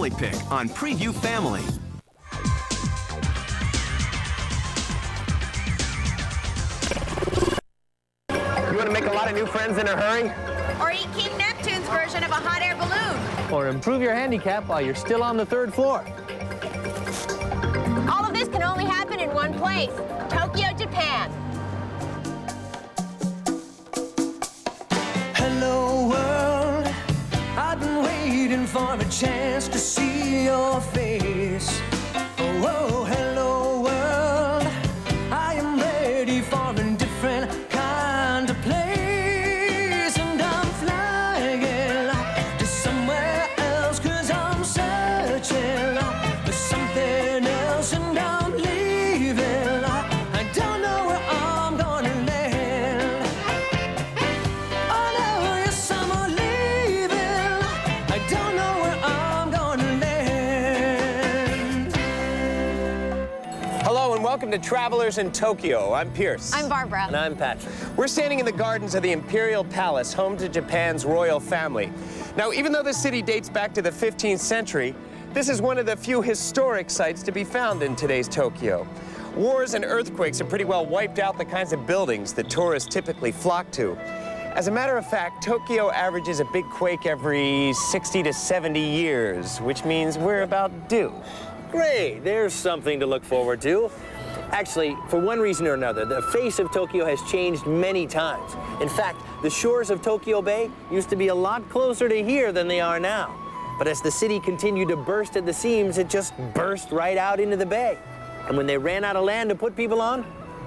Family Pick on Preview Family. You want to make a lot of new friends in a hurry? Or eat King Neptune's version of a hot air balloon. Or improve your handicap while you're still on the 3rd floor. All of this can only happen in one place, Tokyo, Japan. Hello world, I've been waiting for a chance to see your face. Oh, hello world, I am ready for a different kind of place. And I'm flying to somewhere else, 'cause I'm searching for something else. And I'm leaving, I don't know where I'm gonna land. Oh no, yes, I'm leaving, I don't know where I'm gonna land. Hello and welcome to Travelers in Tokyo. I'm Pierce. I'm Barbara. And I'm Patrick. We're standing in the gardens of the Imperial Palace, home to Japan's royal family. Now, even though the city dates back to the 15th century, this is one of the few historic sites to be found in today's Tokyo. Wars and earthquakes have pretty well wiped out the kinds of buildings that tourists typically flock to. As a matter of fact, Tokyo averages a big quake every 60 to 70 years, which means we're about due. Great, there's something to look forward to. Actually, for one reason or another, the face of Tokyo has changed many times. In fact, the shores of Tokyo Bay used to be a lot closer to here than they are now. But as the city continued to burst at the seams, it just burst right out into the bay. And when they ran out of land to put people on,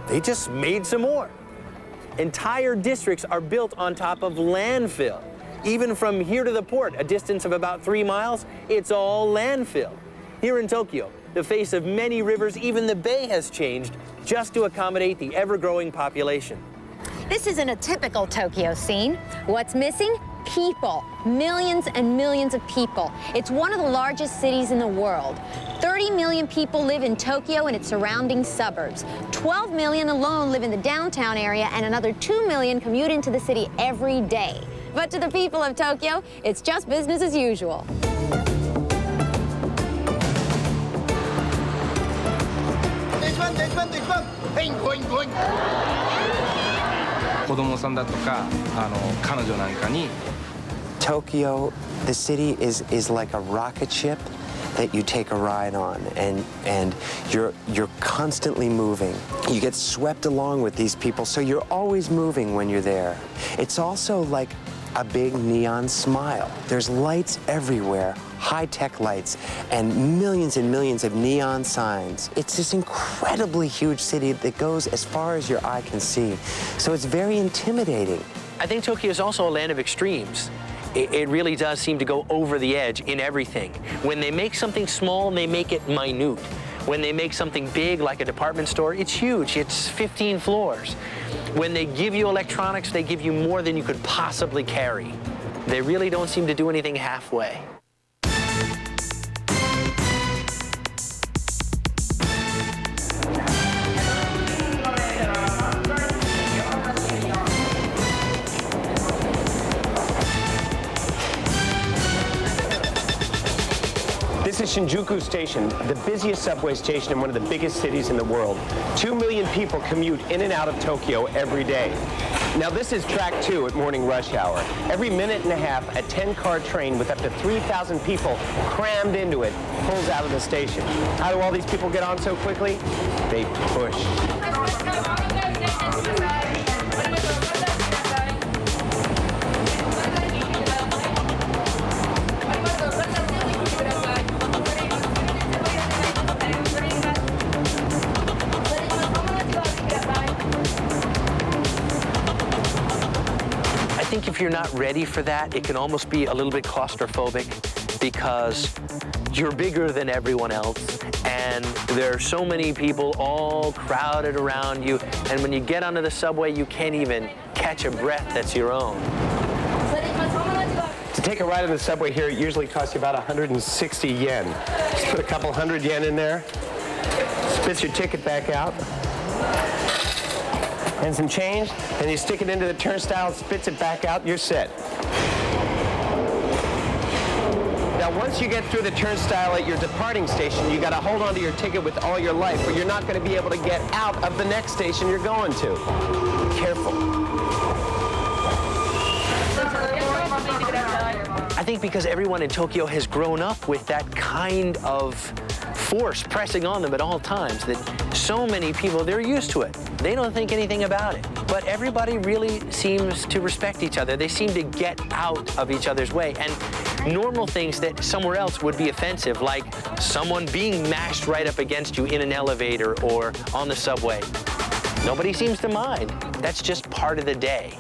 they just made some more. Entire districts are built on top of landfill. Even from here to the port, a distance of about 3 miles, it's all landfill. Here in Tokyo, the face of many rivers, even the bay has changed just to accommodate the ever-growing population. This isn't a typical Tokyo scene. What's missing? People. Millions and millions of people. It's one of the largest cities in the world. 30 million people live in Tokyo and its surrounding suburbs. 12 million alone live in the downtown area, and another 2 million commute into the city every day. But to the people of Tokyo, it's just business as usual. Tokyo, the city is like a rocket ship that you take a ride on, and you're constantly moving. You get swept along with these people, so you're always moving when you're there. It's also like a big neon smile. There's lights everywhere, high-tech lights, and millions of neon signs. It's this incredibly huge city that goes as far as your eye can see. So it's very intimidating. I think Tokyo is also a land of extremes. It really does seem to go over the edge in everything. When they make something small, they make it minute. When they make something big, like a department store, it's huge. It's 15 floors. When they give you electronics, they give you more than you could possibly carry. They really don't seem to do anything halfway. This is Shinjuku Station, the busiest subway station in one of the biggest cities in the world. 2 million people commute in and out of Tokyo every day. Now this is track 2 at morning rush hour. Every minute and a half, a 10-car train with up to 3,000 people crammed into it pulls out of the station. How do all these people get on so quickly? They push. I think if you're not ready for that, it can almost be a little bit claustrophobic because you're bigger than everyone else and there are so many people all crowded around you, and when you get onto the subway, you can't even catch a breath that's your own. To take a ride on the subway here, it usually costs you about 160 yen. Just put a couple 100 yen in there, spits your ticket back out, and some change, and you stick it into the turnstile, spits it back out, you're set. Now Now, once you get through the turnstile at your departing station, you got to hold onto your ticket with all your life, or you're not going to be able to get out of the next station you're going to. Be careful. I think because everyone in Tokyo has grown up with that kind of force pressing on them at all times, that so many people, they're used to it. They don't think anything about it. But everybody really seems to respect each other. They seem to get out of each other's way. And normal things that somewhere else would be offensive, like someone being mashed right up against you in an elevator or on the subway, nobody seems to mind. That's just part of the day.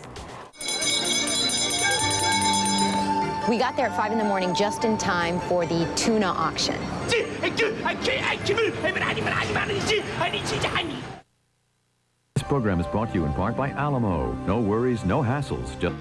We got there at 5 in the morning just in time for the tuna auction. This program is brought to you in part by Alamo. No worries, no hassles, just...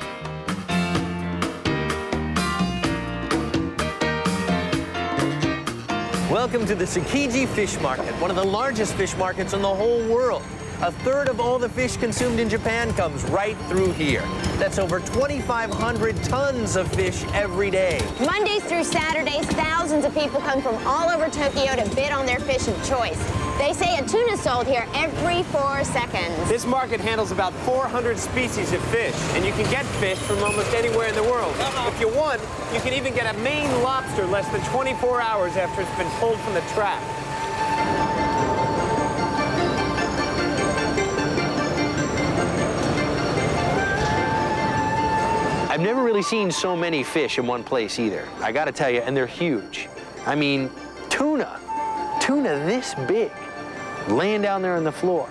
Welcome to the Tsukiji Fish Market, one of the largest fish markets in the whole world. A third of all the fish consumed in Japan comes right through here. That's over 2,500 tons of fish every day. Mondays through Saturdays, thousands of people come from all over Tokyo to bid on their fish of choice. They say a tuna is sold here every 4 seconds. This market handles about 400 species of fish, and you can get fish from almost anywhere in the world. If you want, you can even get a Maine lobster less than 24 hours after it's been pulled from the trap. I've never really seen so many fish in one place either. I gotta tell you, and they're huge. I mean, tuna this big, laying down there on the floor.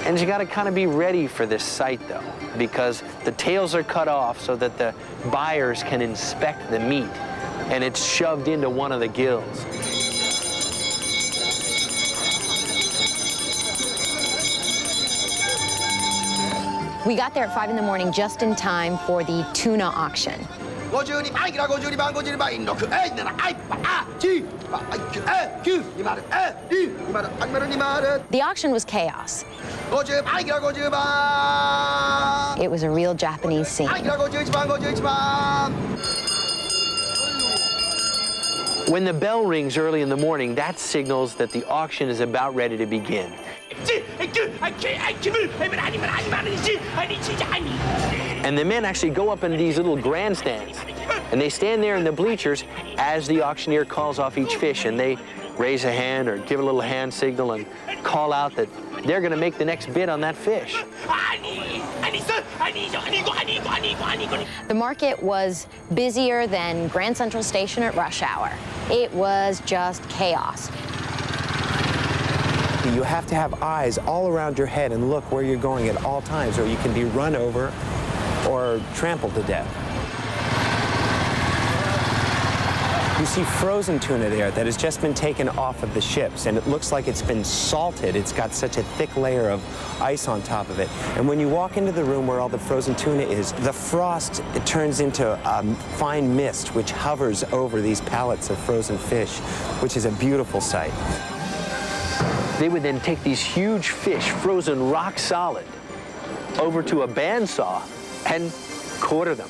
And you gotta kind of be ready for this sight though, because the tails are cut off so that the buyers can inspect the meat, and it's shoved into one of the gills. We got there at 5 in the morning just in time for the tuna auction. The auction was chaos. It was a real Japanese scene. When the bell rings early in the morning, that signals that the auction is about ready to begin. And the men actually go up into these little grandstands, and they stand there in the bleachers as the auctioneer calls off each fish, and they raise a hand or give a little hand signal and call out that they're going to make the next bid on that fish. The market was busier than Grand Central Station at rush hour. It was just chaos. You have to have eyes all around your head and look where you're going at all times, or you can be run over or trampled to death. You see frozen tuna there that has just been taken off of the ships, and it looks like it's been salted. It's got such a thick layer of ice on top of it. And when you walk into the room where all the frozen tuna is, the frost, it turns into a fine mist which hovers over these pallets of frozen fish, which is a beautiful sight. They would then take these huge fish, frozen rock solid, over to a bandsaw and quarter them.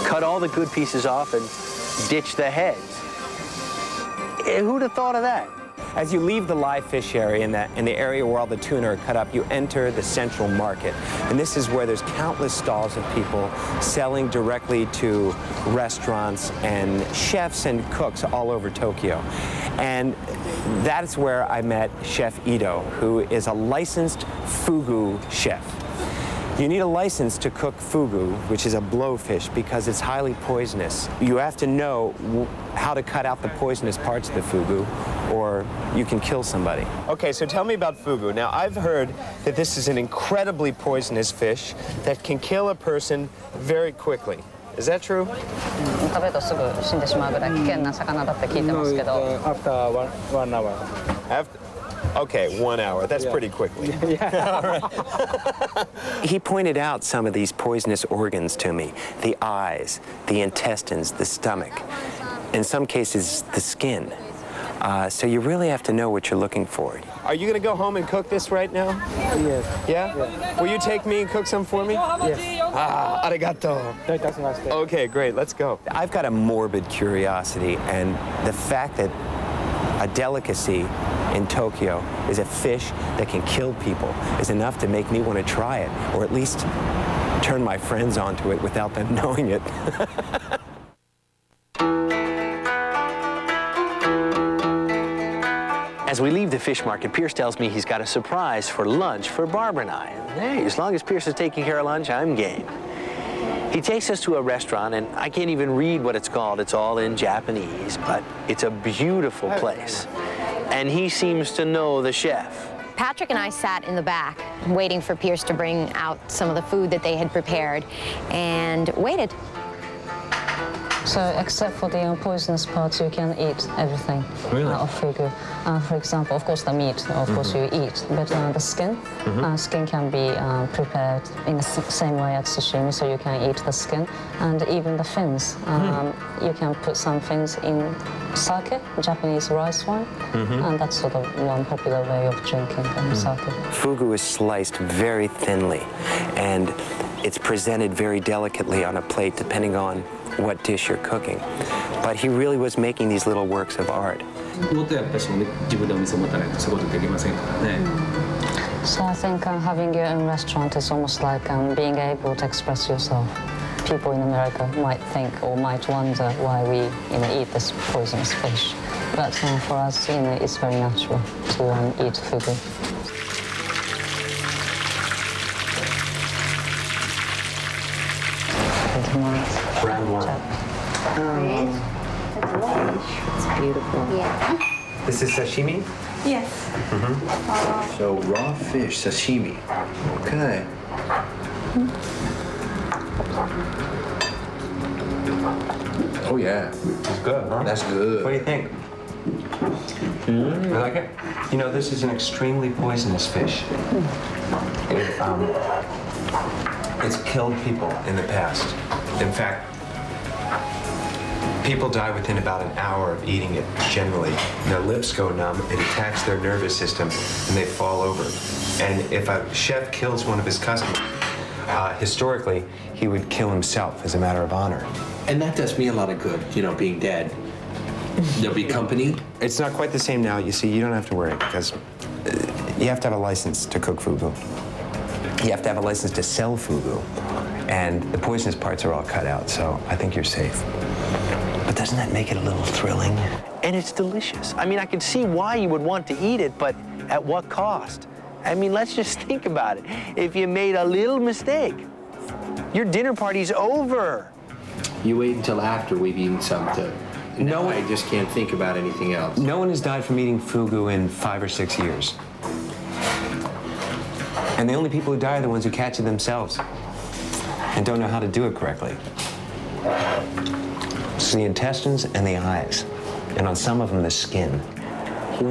Cut all the good pieces off and ditch the heads. Who'd have thought of that? As you leave the live fish area in the area where all the tuna are cut up, you enter the central market. And this is where there's countless stalls of people selling directly to restaurants and chefs and cooks all over Tokyo. And that's where I met Chef Ito, who is a licensed fugu chef. You need a license to cook fugu, which is a blowfish, because it's highly poisonous. You have to know how to cut out the poisonous parts of the fugu, or you can kill somebody. Okay, so tell me about fugu. Now, I've heard that this is an incredibly poisonous fish that can kill a person very quickly. Is that true? After 1 hour. Okay, 1 hour. That's pretty quickly. He pointed out some of these poisonous organs to me: the eyes, the intestines, the stomach, in some cases, the skin. So you really have to know what you're looking for. Are you going to go home and cook this right now? Yes. Yeah? Will you take me and cook some for me? Yes. Ah, arigato. Okay, great, let's go. I've got a morbid curiosity, and the fact that a delicacy in Tokyo is a fish that can kill people is enough to make me want to try it, or at least turn my friends onto it without them knowing it. As we leave the fish market, Pierce tells me he's got a surprise for lunch for Barbara and I. And hey, as long as Pierce is taking care of lunch, I'm game. He takes us to a restaurant, and I can't even read what it's called. It's all in Japanese, but it's a beautiful place. And he seems to know the chef. Patrick and I sat in the back, waiting for Pierce to bring out some of the food that they had prepared, and waited. So, except for the poisonous parts, you can eat everything of fugu. For example, of course, the meat, of course, you eat, but the skin, skin can be prepared in the same way as sashimi, so you can eat the skin, and even the fins. You can put some fins in sake, Japanese rice wine, and that's sort of one popular way of drinking sake. Fugu is sliced very thinly, and it's presented very delicately on a plate depending on what dish you're cooking. But he really was making these little works of art. So I think having your own restaurant is almost like being able to express yourself. People in America might think or might wonder why we eat this poisonous fish. But for us, it's very natural to eat fugu. Round one. It's beautiful. Yeah. This is sashimi? Yes. So raw fish, sashimi. Okay. Oh yeah. It's good, huh? That's good. What do you think? You like it? You know, this is an extremely poisonous fish. It's killed people in the past. In fact, people die within about an hour of eating it, generally. Their lips go numb, it attacks their nervous system, and they fall over. And if a chef kills one of his customers, historically, he would kill himself as a matter of honor. And that does me a lot of good, being dead. There'll be company. It's not quite the same now. You see, you don't have to worry, because you have to have a license to cook fugu. You have to have a license to sell fugu. And the poisonous parts are all cut out, so I think you're safe. But doesn't that make it a little thrilling? And it's delicious. I mean, I can see why you would want to eat it, but at what cost? I mean, let's just think about it. If you made a little mistake, your dinner party's over. You wait until after we've eaten some to... No, I just can't think about anything else. No one has died from eating fugu in 5 or 6 years. And the only people who die are the ones who catch it themselves and don't know how to do it correctly. It's the intestines and the eyes, and on some of them, the skin.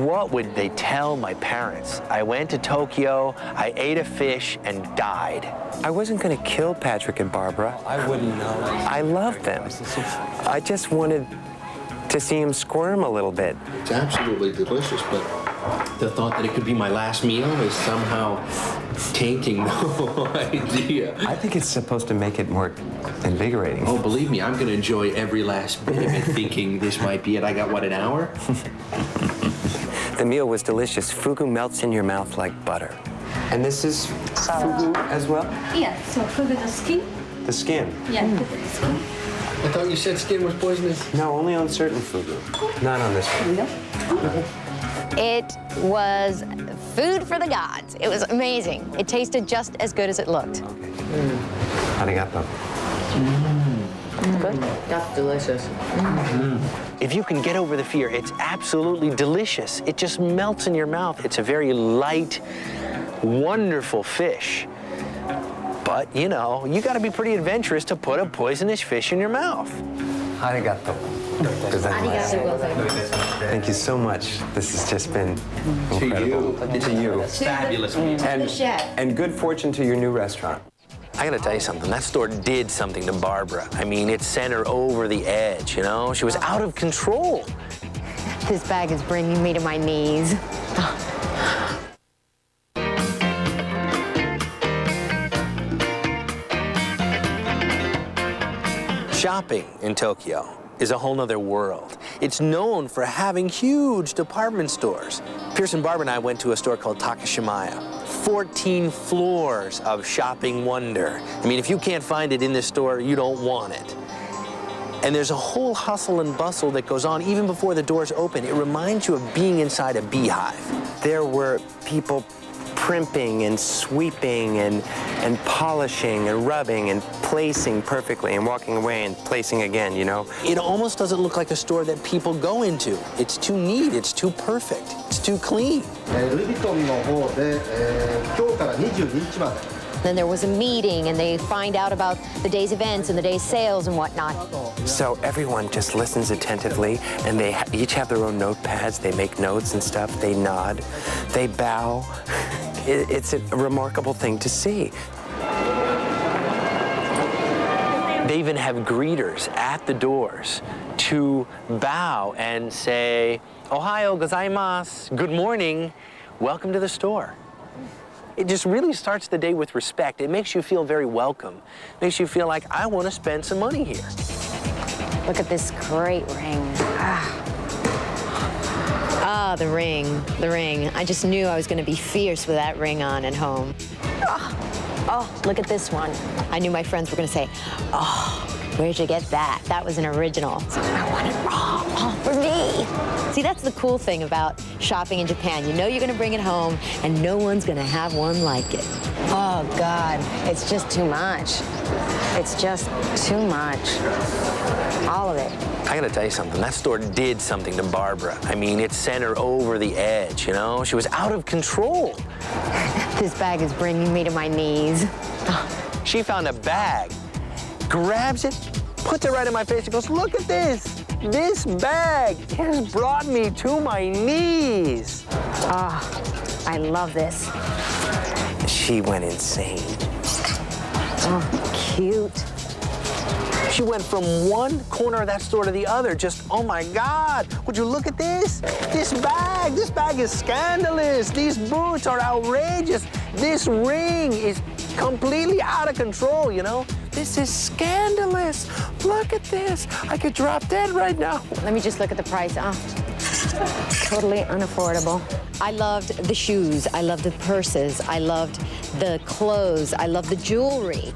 What would they tell my parents? I went to Tokyo, I ate a fish, and died. I wasn't going to kill Patrick and Barbara. I wouldn't know. I loved them. I just wanted to see him squirm a little bit. It's absolutely delicious, but the thought that it could be my last meal is somehow tainting the whole idea. I think it's supposed to make it more invigorating. Oh, believe me, I'm going to enjoy every last bit of it, thinking this might be it. I got, what, an hour? The meal was delicious. Fugu melts in your mouth like butter. And this is fugu as well? Yeah, so fugu the skin? The skin? Yeah, the skin. I thought you said skin was poisonous. No, only on certain fugu. Not on this one. No. It was food for the gods. It was amazing. It tasted just as good as it looked. Arigato. Good. That's delicious. If you can get over the fear, it's absolutely delicious. It just melts in your mouth. It's a very light, wonderful fish. But, you got to be pretty adventurous to put a poisonous fish in your mouth. Arigato. Thank you so much. This has just been incredible. To you. Fabulous. And good fortune to your new restaurant. I got to tell you something. That store did something to Barbara. I mean, it sent her over the edge, She was out of control. This bag is bringing me to my knees. Shopping in Tokyo is a whole nother world. It's known for having huge department stores. Pearson Barber and I went to a store called Takashimaya. 14 floors of shopping wonder. I mean, if you can't find it in this store, you don't want it. And there's a whole hustle and bustle that goes on even before the doors open. It reminds you of being inside a beehive. There were people primping and sweeping and polishing and rubbing and placing perfectly and walking away and placing again, you know? It almost doesn't look like a store that people go into. It's too neat, it's too perfect, it's too clean. Then there was a meeting, and they find out about the day's events and the day's sales and whatnot. So everyone just listens attentively, and they each have their own notepads. They make notes and stuff. They nod. They bow. It's a remarkable thing to see. They even have greeters at the doors to bow and say, "Ohayo gozaimasu," good morning, welcome to the store. It just really starts the day with respect. It makes you feel very welcome. Makes you feel like, I want to spend some money here. Look at this great ring. Ah, the ring, the ring. I just knew I was going to be fierce with that ring on at home. Oh, look at this one. I knew my friends were going to say, "Oh, where'd you get that? That was an original." So I want it all for me. See, that's the cool thing about shopping in Japan. You know you're going to bring it home, and no one's going to have one like it. Oh, God, it's just too much. It's just too much. All of it. I gotta tell you something, that store did something to Barbara. I mean, it sent her over the edge, you know? She was out of control. This bag is bringing me to my knees. She found a bag, grabs it, puts it right in my face, and goes, "Look at this. This bag has brought me to my knees." Ah, I love this. She went insane. Oh, cute. She went from one corner of that store to the other, just, oh my God, would you look at this? This bag is scandalous. These boots are outrageous. This ring is completely out of control, you know? This is scandalous. Look at this. I could drop dead right now. Let me just look at the price. Oh, totally unaffordable. I loved the shoes. I loved the purses. I loved the clothes. I loved the jewelry.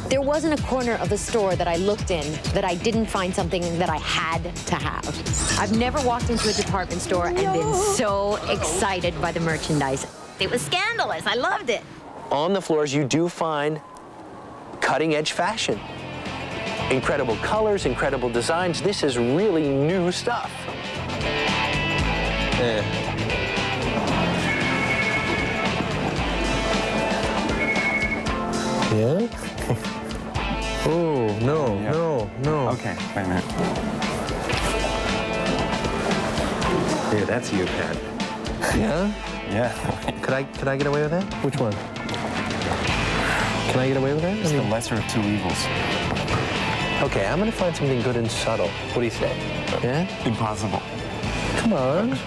There wasn't a corner of the store that I looked in that I didn't find something that I had to have. I've never walked into a department store and been so excited by the merchandise. It was scandalous. I loved it. On the floors, you do find cutting-edge fashion. Incredible colors, incredible designs. This is really new stuff. Yeah? Oh, no. Okay, wait a minute. Here, that's you, Pat. Yeah? Yeah. Could I get away with that? Which one? Can I get away with that? It's the lesser of two evils. Okay, I'm gonna find something good and subtle. What do you say? Yeah? Impossible. Come on.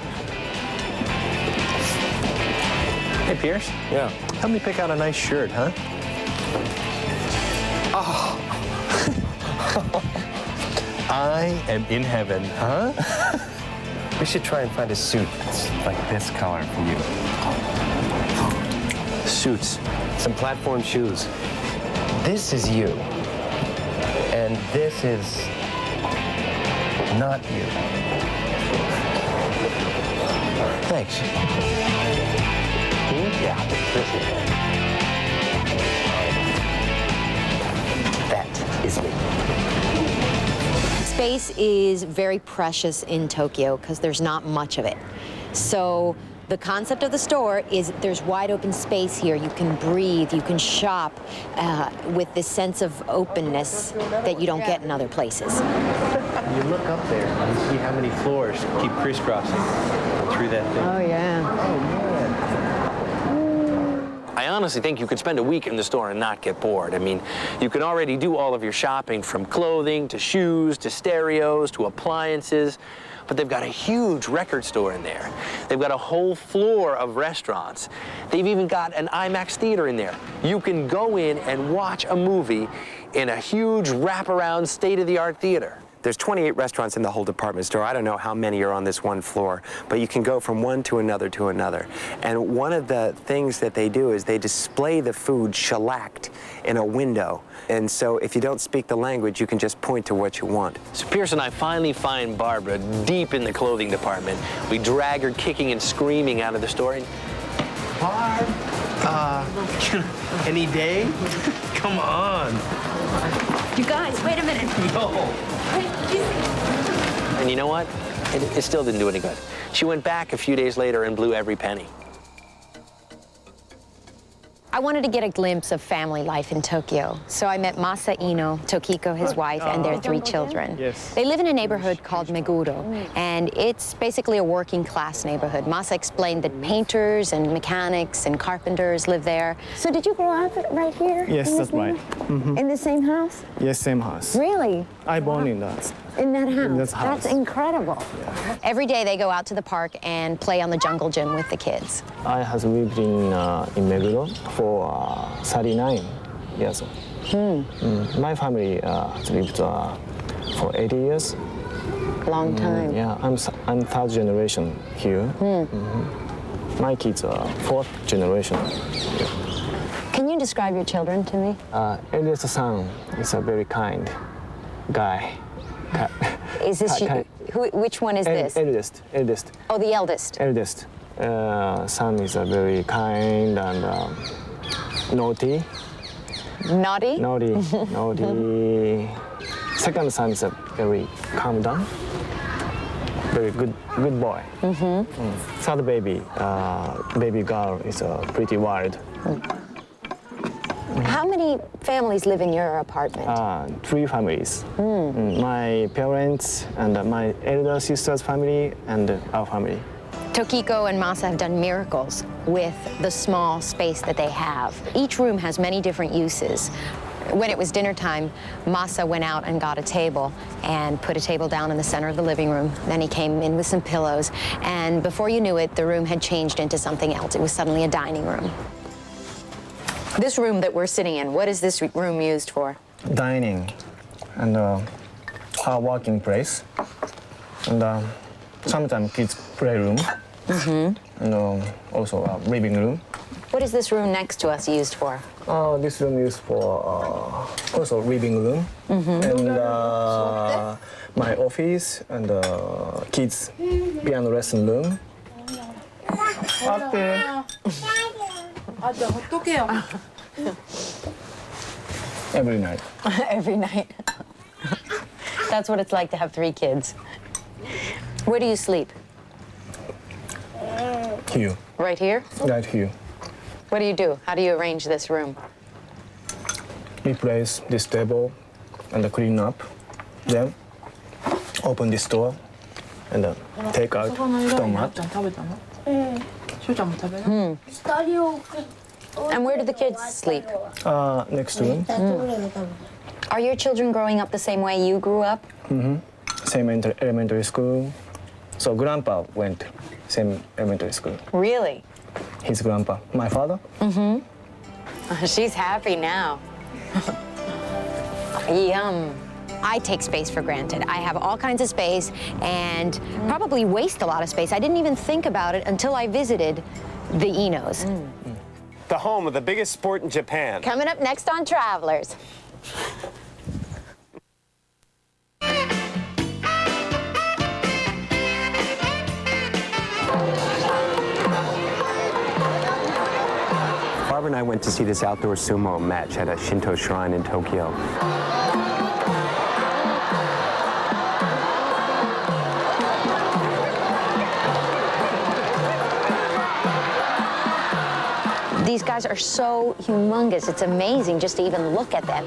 Hey, Pierce. Yeah. Help me pick out a nice shirt, huh? I am in heaven, huh? We should try and find a suit that's like this color for you. Suits. Some platform shoes. This is you. And this is not you. Thanks. Yeah, this is it. That is me. Space is very precious in Tokyo because there's not much of it. So the concept of the store is there's wide open space here. You can breathe, you can shop with this sense of openness that you don't get in other places. You look up there and you see how many floors keep crisscrossing through that thing. Oh, yeah. I honestly think you could spend a week in the store and not get bored. I mean, you can already do all of your shopping from clothing to shoes to stereos to appliances, but they've got a huge record store in there. They've got a whole floor of restaurants. They've even got an IMAX theater in there. You can go in and watch a movie in a huge wraparound state-of-the-art theater. There's 28 restaurants in the whole department store. I don't know how many are on this one floor, but you can go from one to another to another. And one of the things that they do is they display the food shellacked in a window. And so if you don't speak the language, you can just point to what you want. So Pierce and I finally find Barbara deep in the clothing department. We drag her kicking and screaming out of the store. And, Barb, any day? Come on. You guys, wait a minute. No. And you know what? It still didn't do any good. She went back a few days later and blew every penny. I wanted to get a glimpse of family life in Tokyo, so I met Masa Ino, Tokiko, his wife, and their 3 children. Yes. They live in a neighborhood called Meguro, and it's basically a working-class neighborhood. Masa explained that painters and mechanics and carpenters live there. So did you grow up right here? Yes, that's right. In the same house? Yes, same house. Really? I born in that. In that house? that house. That's incredible. Every day they go out to the park and play on the jungle gym with the kids. I have lived in Meguro for 39 years. My family has lived for 80 years. Long time. Yeah, I'm third generation here. My kids are fourth generation. Can you describe your children to me? Eldest son is a very kind guy. Is this which one is this? Eldest. Oh, the eldest. Eldest. Son is a very kind and naughty. Naughty? Naughty. Second son is a very calm down. Very good boy. Third baby girl is pretty wild. How many families live in your apartment? 3 families. My parents and my elder sister's family and our family. Tokiko and Masa have done miracles with the small space that they have. Each room has many different uses. When it was dinner time, Masa went out and got a table and put a table down in the center of the living room. Then he came in with some pillows, and before you knew it, the room had changed into something else. It was suddenly a dining room. This room that we're sitting in, what is this room used for? Dining and our working place. And sometimes kids' playroom. And also a living room. What is this room next to us used for? This room is for also living room. And my office and kids' piano lesson room. Up there. Every night. Every night. That's what it's like to have 3 kids. Where do you sleep? Here. Right here? Right here. What do you do? How do you arrange this room? Replace this table and clean up. Then open this door and take out the mat. And where do the kids sleep? Next room. Are your children growing up the same way you grew up? Same elementary school. So grandpa went same elementary school. Really? His grandpa. My father? She's happy now. Yum. I take space for granted. I have all kinds of space and probably waste a lot of space. I didn't even think about it until I visited the Inos. The home of the biggest sport in Japan. Coming up next on Travelers. Barbara and I went to see this outdoor sumo match at a Shinto shrine in Tokyo. These guys are so humongous. It's amazing just to even look at them.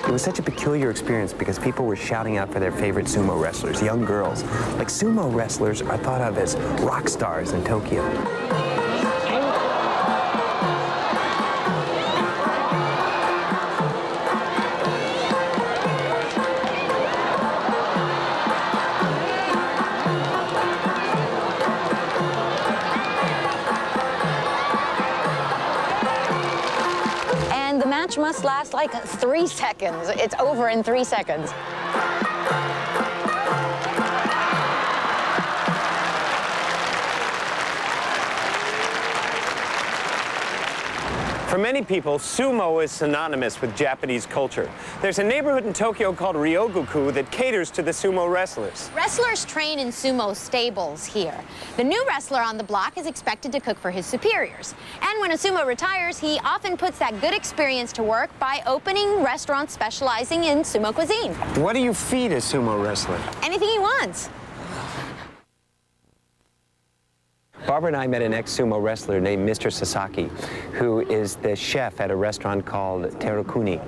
It was was such a peculiar experience because people were shouting out for their favorite sumo wrestlers, young girls. Like, sumo wrestlers are thought of as rock stars in Tokyo. Must last like 3 seconds. It's over in 3 seconds. For many people, sumo is synonymous with Japanese culture. There's a neighborhood in Tokyo called Ryogoku that caters to the sumo wrestlers. Wrestlers train in sumo stables here. The new wrestler on the block is expected to cook for his superiors. And when a sumo retires, he often puts that good experience to work by opening restaurants specializing in sumo cuisine. What do you feed a sumo wrestler? Anything he wants. Barbara and I met an ex-sumo wrestler named Mr. Sasaki, who is the chef at a restaurant called Terokuni,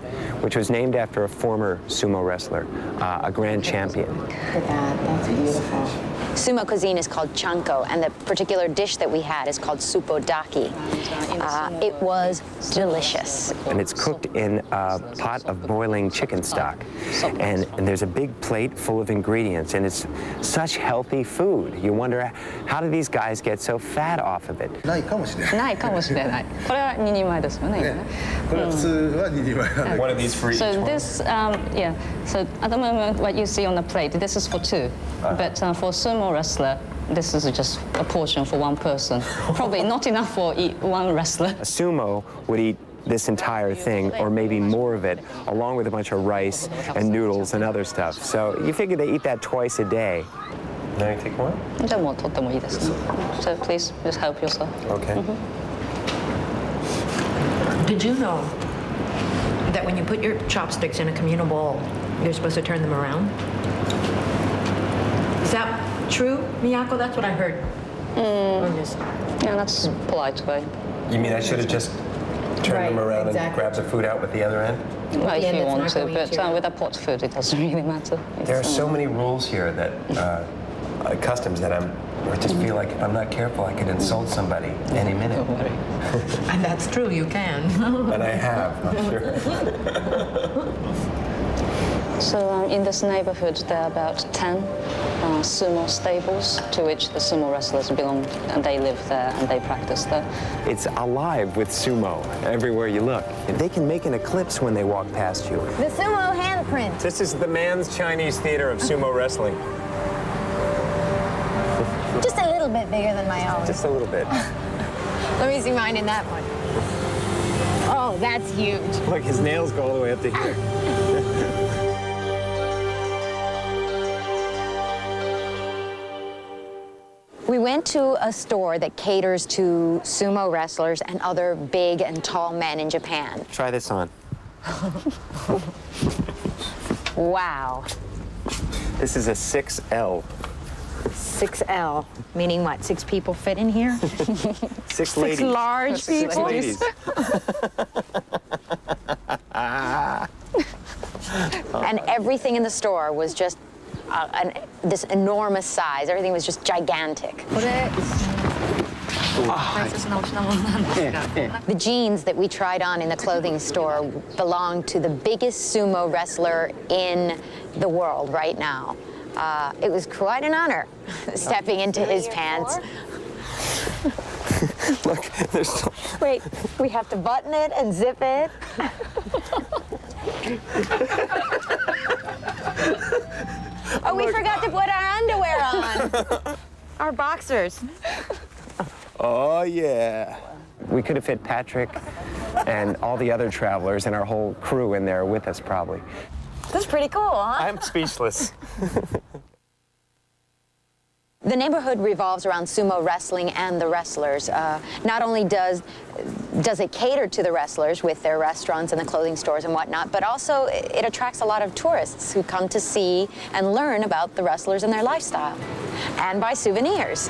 which was named after a former sumo wrestler, a grand champion. Look at that. That's beautiful. Sumo cuisine is called chanko, and the particular dish that we had is called suppodaki. It was delicious. And it's cooked in a pot of boiling chicken stock. And there's a big plate full of ingredients, and it's such healthy food. You wonder, how do these guys get so fat off of it? ないかもしれない。これは2人前ですよね。これは普通は2人前なんだ。One of these for each So one. this, yeah. So at the moment, what you see on the plate, this is for two. But for sumo wrestler, this is just a portion for one person. Probably not enough for one wrestler. A sumo would eat this entire thing, or maybe more of it, along with a bunch of rice and noodles and other stuff. So you figure they eat that twice a day. Now you take more? じゃあもう取ってもいいです。So please, just help yourself. Okay. Did you know that when you put your chopsticks in a communal bowl, you're supposed to turn them around? Is that true, Miyako? That's what I heard. Yeah, that's a polite way. You mean I should have just turned them around and grabbed the food out with the other end? Well, if you want to, but with a pot food, it doesn't really matter. There are so many rules here that, customs that I just feel like if I'm not careful, I could insult somebody any minute. Don't worry. And that's true, you can. And I have, I'm sure. So in this neighborhood, there are about 10 sumo stables to which the sumo wrestlers belong, and they live there and they practice there. It's alive with sumo everywhere you look. They can make an eclipse when they walk past you. The sumo handprint. This is the man's Chinese theater of sumo wrestling. Just a little bit bigger than my own. Just a little bit. Let me see mine in that one. Oh, that's huge. Look, his nails go all the way up to here. We went to a store that caters to sumo wrestlers and other big and tall men in Japan. Try this on. Wow. This is a 6L. 6L, meaning what? 6 people fit in here? 6 ladies. 6 large 6 people? ladies. And everything in the store was just this enormous size. Everything was just gigantic. The jeans that we tried on in the clothing store belong to the biggest sumo wrestler in the world right now. It was quite an honor stepping into his pants. Look, there's still... Wait, we have to button it and zip it. Oh, we forgot to put our underwear on. Our boxers. Oh, yeah. We could have fit Patrick and all the other travelers and our whole crew in there with us, probably. That's pretty cool, huh? I'm speechless. The neighborhood revolves around sumo wrestling and the wrestlers. Not only does it cater to the wrestlers with their restaurants and the clothing stores and whatnot, but also it attracts a lot of tourists who come to see and learn about the wrestlers and their lifestyle, and buy souvenirs.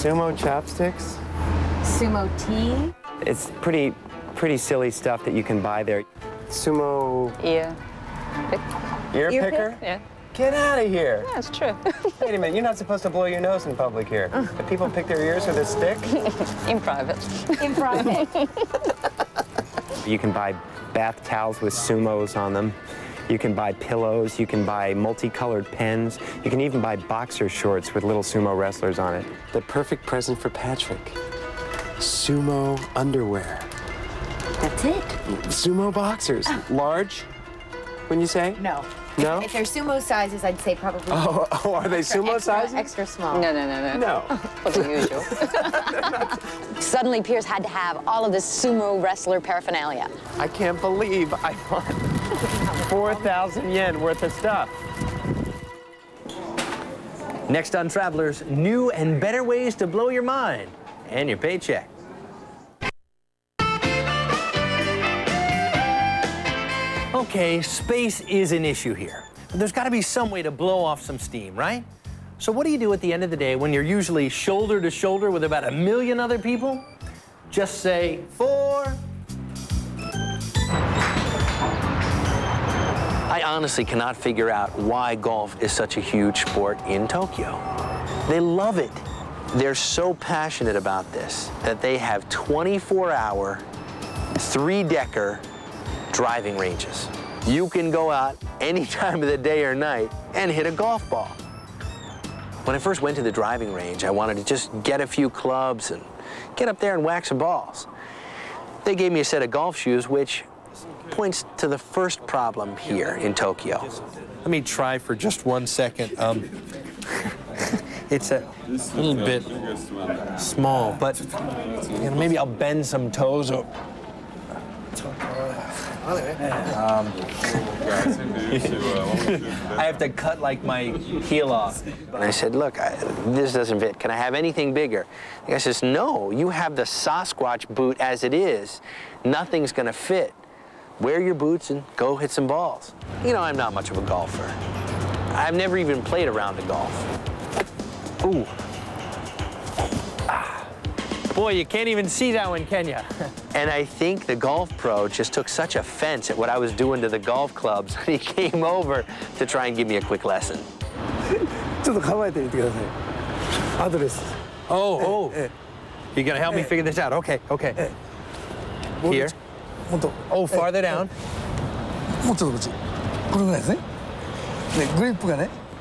Sumo chopsticks? Sumo tea? It's pretty silly stuff that you can buy there. Sumo Ear. ear picker? Yeah. Get out of here. Yeah, it's true. Wait a minute, you're not supposed to blow your nose in public here. Do people pick their ears with a stick? In private. In private. You can buy bath towels with sumos on them. You can buy pillows. You can buy multicolored pens. You can even buy boxer shorts with little sumo wrestlers on it. The perfect present for Patrick. Sumo underwear. That's it. Sumo boxers. Large, when you say? No. No? If they're sumo sizes, I'd say probably. Oh, are they sumo sizes? Extra small. No. No. What's the usual? Suddenly, Piers had to have all of this sumo wrestler paraphernalia. I can't believe I bought 4,000 yen worth of stuff. Next on Travelers, new and better ways to blow your mind and your paycheck. Okay, space is an issue here. But there's got to be some way to blow off some steam, right? So what do you do at the end of the day when you're usually shoulder to shoulder with about 1 million other people? Just say 4. I honestly cannot figure out why golf is such a huge sport in Tokyo. They love it. They're so passionate about this that they have 24-hour, 3-decker driving ranges. You can go out any time of the day or night and hit a golf ball. When I first went to the driving range, I wanted to just get a few clubs and get up there and whack some balls. They gave me a set of golf shoes, which points to the first problem here in Tokyo. Let me try for just 1 second. It's a little bit small, but you know, maybe I'll bend some toes. Or I have to cut like my heel off. And I said, look, this doesn't fit. Can I have anything bigger? The guy says, no, you have the Sasquatch boot as it is. Nothing's going to fit. Wear your boots and go hit some balls. You know, I'm not much of a golfer. I've never even played a round of golf. Ooh. Boy, you can't even see that one, can you? And I think the golf pro just took such offense at what I was doing to the golf clubs that he came over to try and give me a quick lesson. Oh. You're gonna help me figure this out? Okay. Here. Oh, farther down.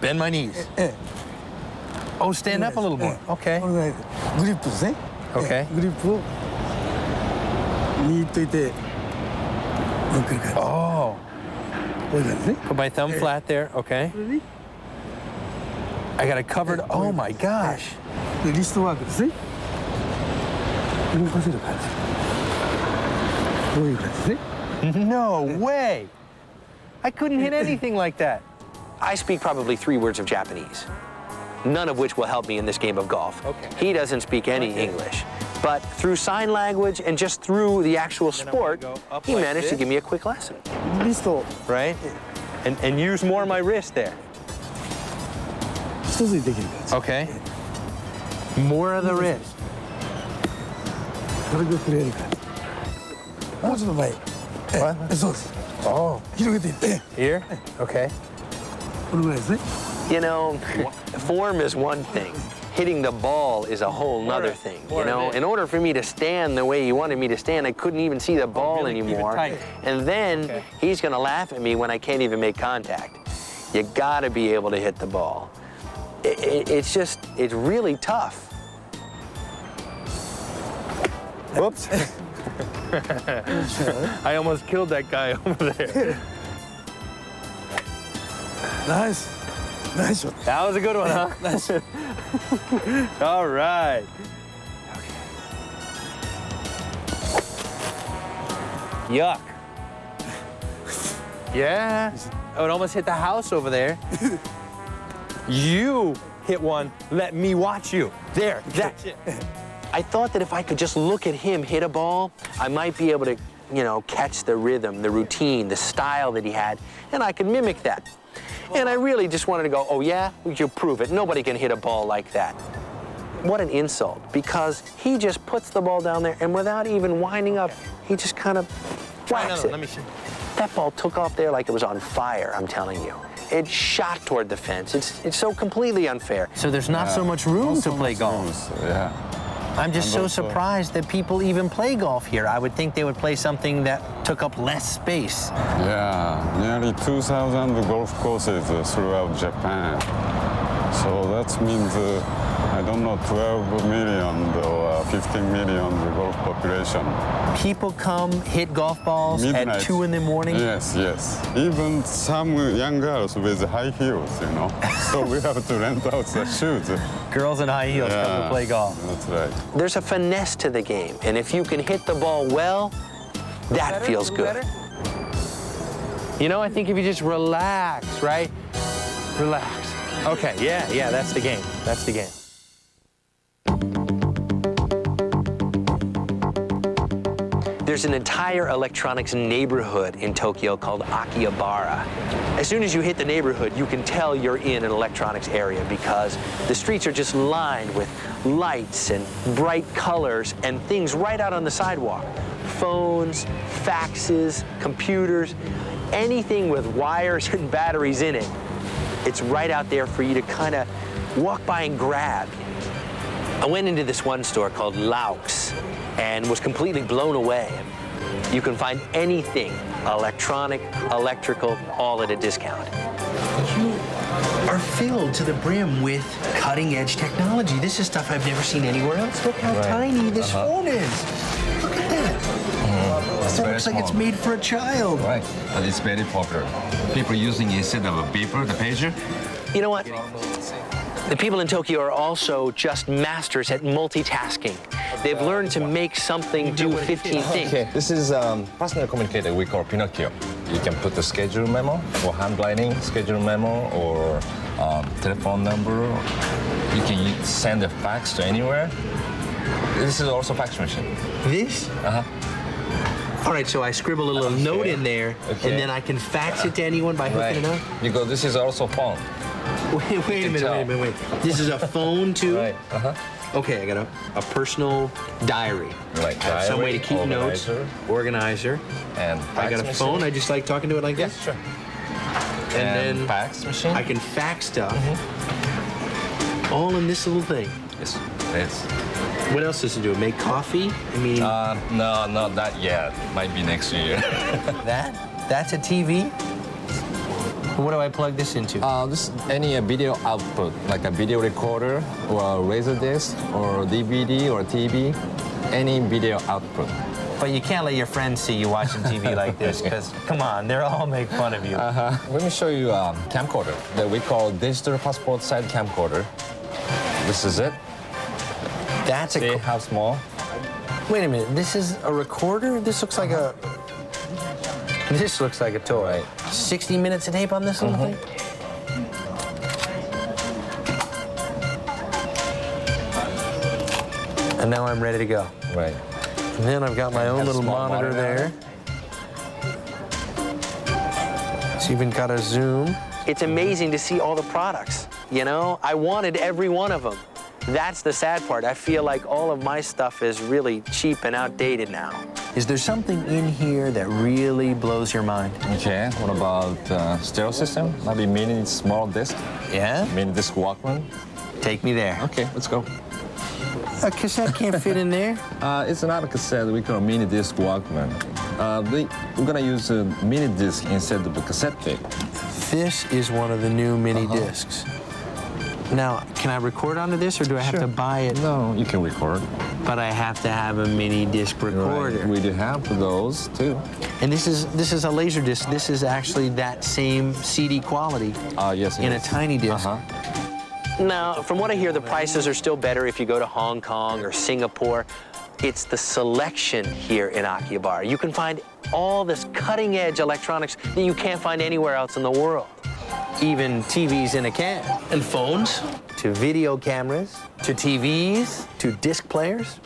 Bend my knees. Oh, stand up a little more. Okay. Okay. Oh. Put my thumb flat there. Okay. I got it covered. Oh my gosh. No way. I couldn't hit anything like that. I speak probably 3 words of Japanese, none of which will help me in this game of golf. Okay. He doesn't speak any English. But through sign language and just through the actual sport, he managed to give me a quick lesson. Right? And use more of my wrist there. Okay. More of the wrist. Oh. Here? Okay. You know, form is one thing. Hitting the ball is a whole nother thing. You know, in order for me to stand the way he wanted me to stand, I couldn't even see the ball anymore. And then he's gonna laugh at me when I can't even make contact. You gotta be able to hit the ball. It's really tough. Whoops. I almost killed that guy over there. Nice. Nice one. That was a good one, huh? Nice. All right. Yuck. Yeah. Oh, it almost hit the house over there. You hit one. Let me watch you. There. That's it. I thought that if I could just look at him hit a ball, I might be able to, you know, catch the rhythm, the routine, the style that he had, and I could mimic that. And I really just wanted to go, oh yeah? Would you prove it? Nobody can hit a ball like that. what an insult, because he just puts the ball down there and without even winding up, he just kind of whacks it. Let me see. That ball took off there like it was on fire, I'm telling you. It shot toward the fence. It's so completely unfair. So there's not so much room to play golf. Yeah. I'm just so surprised that people even play golf here. I would think they would play something that took up less space. Yeah, nearly 2,000 golf courses throughout Japan. So that means, I don't know, 12 million or 15 million golf population. People come, hit golf balls Midnight. at 2 in the morning? Yes, yes. Even some young girls with high heels, you know. So we have to rent out the shoes. Girls in high heels come to play golf. That's right. There's a finesse to the game, and if you can hit the ball well, that feels good. You know, I think if you just relax, right? Relax. Okay, yeah, that's the game. That's the game. There's an entire electronics neighborhood in Tokyo called Akihabara. As soon as you hit the neighborhood, you can tell you're in an electronics area because the streets are just lined with lights and bright colors and things right out on the sidewalk. Phones, faxes, computers, anything with wires and batteries in it. It's right out there for you to kind of walk by and grab. I went into this one store called Laux and was completely blown away. You can find anything electronic, electrical, all at a discount. You are filled to the brim with cutting-edge technology. This is stuff I've never seen anywhere else. Look how tiny this phone is. Look at that. That looks like it's made for a child. Right, but it's very popular. People using it instead of a beeper, the pager. You know what? The people in Tokyo are also just masters at multitasking. They've learned to make something do 15 things. Okay, this is personal communicator we call Pinocchio. You can put the schedule memo or handwriting schedule memo or telephone number. You can send a fax to anywhere. This is also fax machine. This? All right, so I scribble a little note in there, and then I can fax it to anyone by hooking it up? Because this is also phone. Wait a minute. This is a phone, too? Right, Okay, I got a personal diary. Right, Some diary, way to keep organizer. notes. Organizer. And I got a fax phone. machine. I just like talking to it like this. Sure. And then fax machine. I can fax stuff. All in this little thing. Yes, yes. What else does it do? Make coffee? I mean... No, not that yet. Might be next year. That's a TV? What do I plug this into? This any video output, like a video recorder or a Laserdisc or DVD or TV, any video output. But you can't let your friends see you watching TV like this, because, come on, they'll all make fun of you. Let me show you a camcorder that we call digital passport side camcorder. This is it. That's See how small? Wait a minute, this is a recorder? This looks like a... This looks like a toy. Right. 60 minutes of tape on this little thing? And now I'm ready to go. Right. And then I've got my own little monitor there. It's even got a zoom. It's amazing to see all the products, you know? I wanted every one of them. That's the sad part. I feel like all of my stuff is really cheap and outdated now. Is there something in here that really blows your mind? Okay, what about stereo system? Maybe mini small disc? Yeah? Mini disc Walkman? Take me there. Okay, let's go. A cassette can't fit in there? It's not a cassette, we call mini disc Walkman. We're gonna use a mini disc instead of a cassette tape. This is one of the new mini discs. Now, can I record onto this, or do I have to buy it? No, you can record. But I have to have a mini disc recorder. Right. We do have those too. And this is a laser disc. This is actually that same CD quality. Yes. In a tiny disc. Now, from what I hear, the prices are still better if you go to Hong Kong or Singapore. It's the selection here in Akihabara. You can find all this cutting-edge electronics that you can't find anywhere else in the world. Even TVs in a can. And phones, to video cameras, to TVs, to disc players,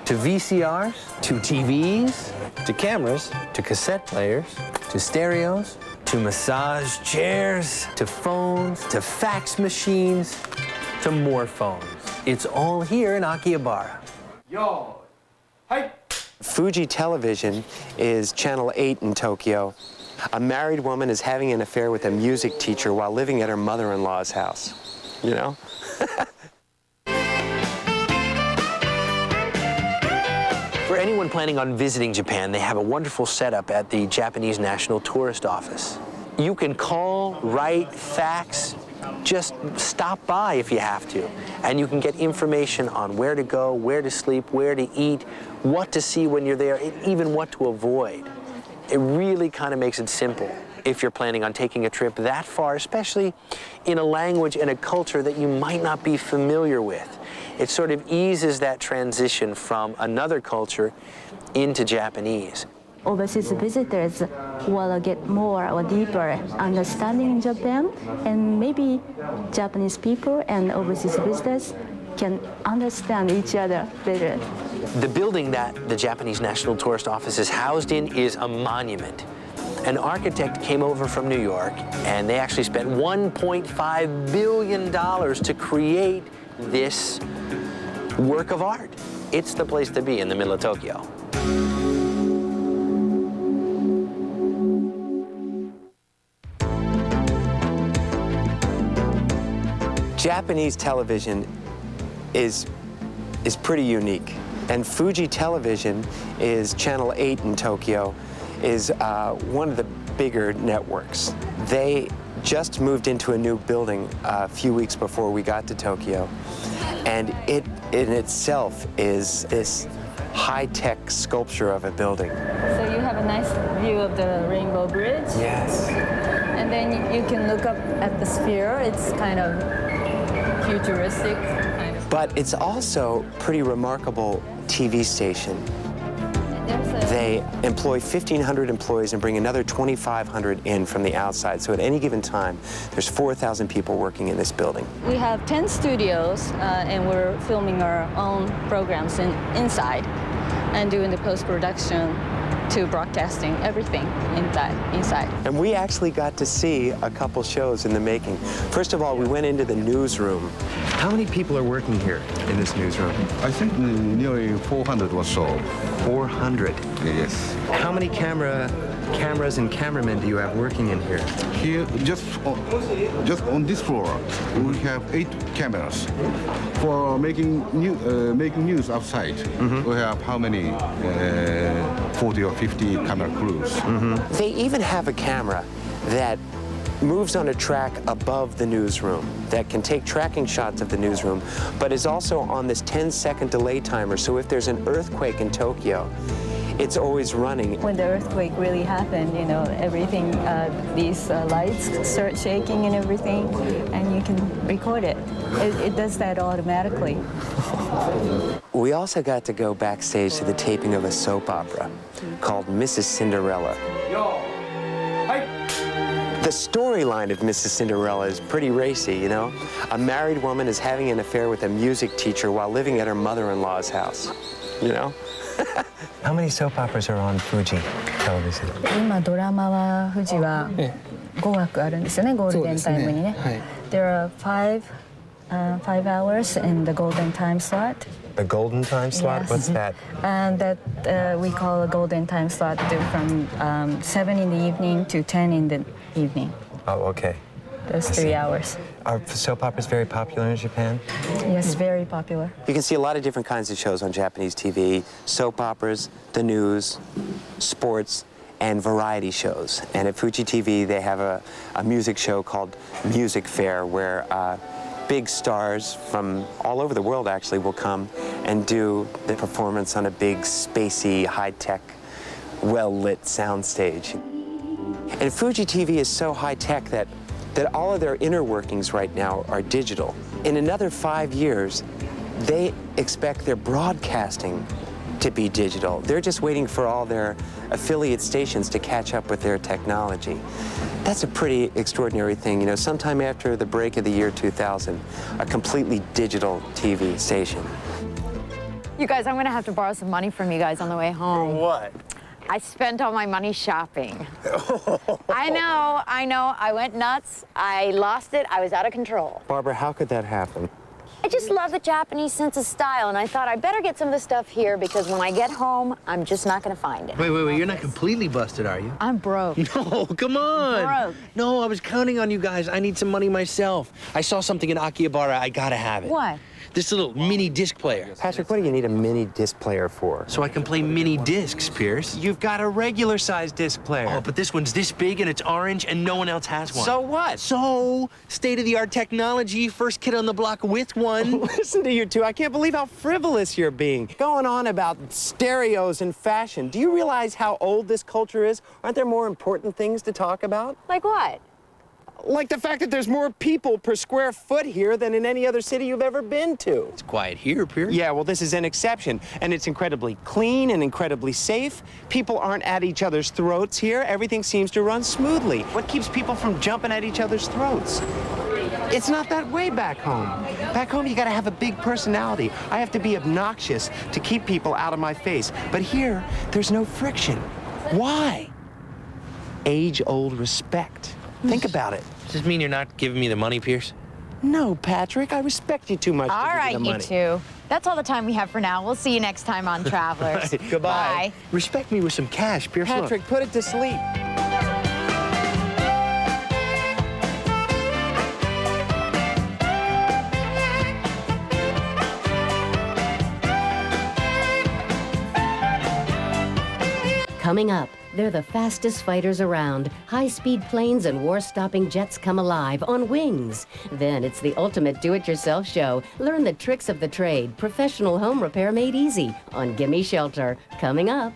to VCRs, to TVs, to cameras, to cassette players, to stereos, to massage chairs, to phones, to fax machines, to more phones. It's all here in Akihabara. Yo, hi. Fuji Television is Channel 8 in Tokyo. A married woman is having an affair with a music teacher while living at her mother-in-law's house. You know? For anyone planning on visiting Japan, they have a wonderful setup at the Japanese National Tourist Office. You can call, write, fax, just stop by if you have to, and you can get information on where to go, where to sleep, where to eat, what to see when you're there, and even what to avoid. It really kind of makes it simple if you're planning on taking a trip that far, especially in a language and a culture that you might not be familiar with. It sort of eases that transition from another culture into Japanese. Overseas visitors will get more or deeper understanding in Japan, and maybe Japanese people and overseas visitors can understand each other better. The building that the Japanese National Tourist Office is housed in is a monument. An architect came over from New York, and they actually spent $1.5 billion to create this work of art. It's the place to be in the middle of Tokyo. Japanese television is pretty unique. And Fuji Television is Channel 8 in Tokyo, is one of the bigger networks. They just moved into a new building a few weeks before we got to Tokyo. And it in itself is this high-tech sculpture of a building. So you have a nice view of the Rainbow Bridge. Yes. And then you can look up at the sphere. It's kind of futuristic. But it's also a pretty remarkable TV station. They employ 1,500 employees and bring another 2,500 in from the outside. So at any given time, there's 4,000 people working in this building. We have 10 studios, and we're filming our own programs inside and doing the post-production to broadcasting, everything inside. And we actually got to see a couple shows in the making. First of all, we went into the newsroom. How many people are working here in this newsroom? I think nearly 400 or so. 400? Yes. How many cameras and cameramen do you have working in here? Here, just on this floor, we have 8 cameras. For making news outside, we have how many? 40 or 50 camera crews. They even have a camera that moves on a track above the newsroom that can take tracking shots of the newsroom, but is also on this 10-second delay timer. So if there's an earthquake in Tokyo, it's always running. When the earthquake really happened, you know, everything, these lights start shaking and everything, and you can record it. It does that automatically. We also got to go backstage to the taping of a soap opera called Mrs. Cinderella. The storyline of Mrs. Cinderella is pretty racy, you know? A married woman is having an affair with a music teacher while living at her mother-in-law's house, you know? How many soap operas are on Fuji Television? 今ドラマは富士は5枠あるんですよね、ゴールデンタイムにね。There are five hours in the golden time slot. The golden time slot? Yes. What's that? And that we call a golden time slot from 7 in the evening to 10 in the evening. Oh, okay. Those 3 hours. Are soap operas very popular in Japan? Yes, very popular. You can see a lot of different kinds of shows on Japanese TV. Soap operas, the news, sports, and variety shows. And at Fuji TV, they have a music show called Music Fair, where big stars from all over the world actually will come and do the performance on a big, spacey, high-tech, well-lit soundstage. And Fuji TV is so high-tech that all of their inner workings right now are digital. In another 5 years, they expect their broadcasting to be digital. They're just waiting for all their affiliate stations to catch up with their technology. That's a pretty extraordinary thing. You know, sometime after the break of the year 2000, a completely digital TV station. You guys, I'm gonna have to borrow some money from you guys on the way home. For what? I spent all my money shopping. I know, I went nuts. I lost it, I was out of control. Barbara, how could that happen? I just love the Japanese sense of style, and I thought I better get some of the stuff here because when I get home, I'm just not gonna find it. Wait, you're not completely busted, are you? I'm broke. No, come on. Broke. No, I was counting on you guys. I need some money myself. I saw something in Akihabara. I gotta have it. What? This little mini disc player. Patrick, what do you need a mini disc player for? So I can play mini discs, Pierce. You've got a regular-sized disc player. Oh, but this one's this big and it's orange and no one else has one. So what? So, state-of-the-art technology, first kid on the block with one. Listen to you two. I can't believe how frivolous you're being. Going on about stereos and fashion. Do you realize how old this culture is? Aren't there more important things to talk about? Like what? Like the fact that there's more people per square foot here than in any other city you've ever been to. It's quiet here, Pierce. Yeah, well, this is an exception. And it's incredibly clean and incredibly safe. People aren't at each other's throats here. Everything seems to run smoothly. What keeps people from jumping at each other's throats? It's not that way back home. Back home, you gotta have a big personality. I have to be obnoxious to keep people out of my face. But here, there's no friction. Why? Age-old respect. Think about it. Does this mean you're not giving me the money, Pierce? No, Patrick, I respect you too much All to give right, you the you money. two. That's all the time we have for now. We'll see you next time on Travelers. Right, goodbye. Bye. Respect me with some cash, Pierce. Patrick, put it to sleep. Coming up, they're the fastest fighters around. High-speed planes and war-stopping jets come alive on wings. Then it's the ultimate do-it-yourself show. Learn the tricks of the trade. Professional home repair made easy on Gimme Shelter. Coming up.